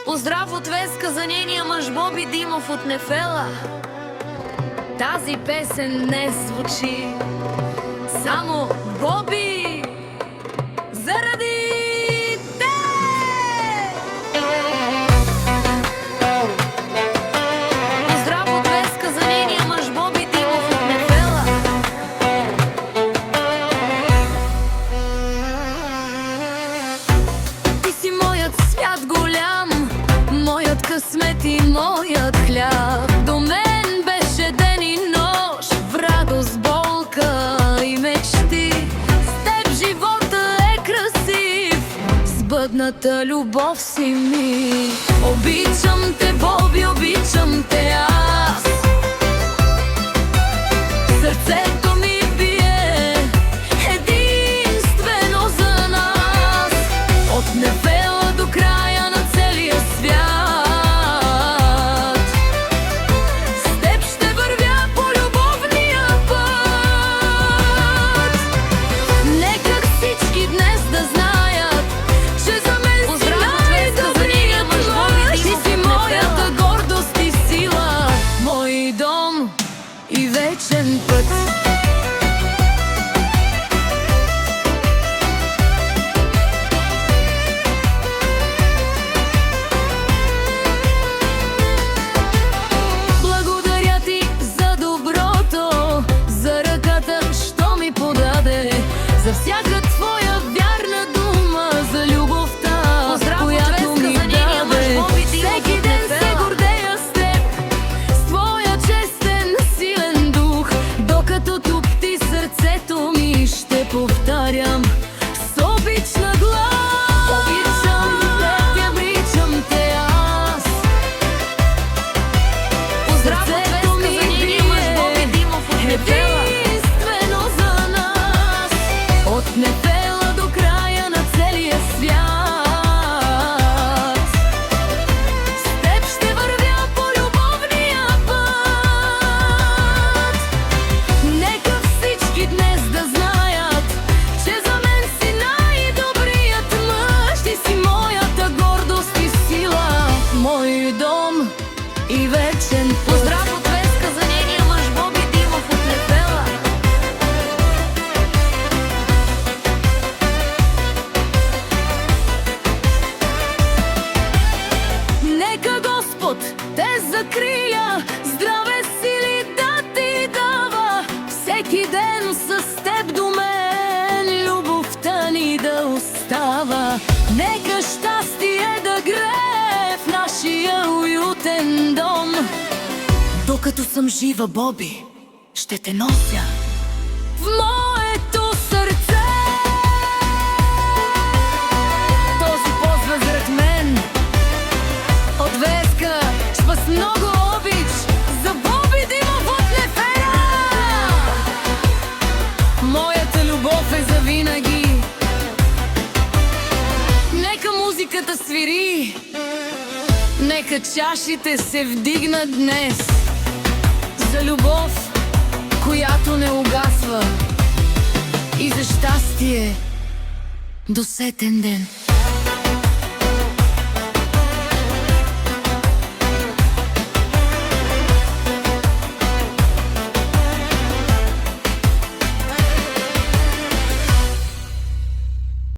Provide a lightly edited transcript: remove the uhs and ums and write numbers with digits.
Поздрав от Веска за нейния мъж Боби Димов от Нефела. Тази песен днес звучи само Боби заради те! Поздрав от Веска за нейния мъж Боби Димов от Нефела. Ти си моят свят голям, моят късмет и моят хляб. До мен беше ден и нощ, в радост, болка и мечти. С теб живота е красив, сбъдната любов си ми. Обичам те, Боби, обичам те аз. Сърцето ми бие единствено за нас. От Нефела до края на целия свят. С теб ще вървя по любовния път. Нека всички днес да знаят, че за мен си най-добрият мъж. Ти си моята гордост и сила, мой дом и вечен път. Благодаря ти за доброто, за ръката, що ми подаде, за всяка твоя вярна дума, за любовта, която ми даде. Всеки ден се гордея с теб, с твоя честен, силен дух. Докато тупти сърцето ми, ще повтарям с обична глас. Обичам те, обичам те аз. Поздрав от Веска за нейния мъж Боби Димов от Нефела. Единствено за нас. От Нефела до края на целия свят. С теб ще вървя по любовния път. Нека всички днес да знаят, че за мен си най-добрият мъж. Ти си моята гордост и сила, мой дом и вечен път. Поздрав от Веска за нейния мъж Боби Димов от Нефела. Нека Господ те закрия, здраве сили да ти дава. Всеки ден с теб до мен любовта ни да остава. Нека щастие да грее в нашия уютен дом. Докато съм жива, Боби, ще те нося в моето сърце. Този поздрав зред мен от Веска, с много обич за Боби Димов от Нефела. Моята любов е завинаги. Нека музиката свири, нека чашите се вдигнат днес за любов, която не угасва, и за щастие до сетен ден.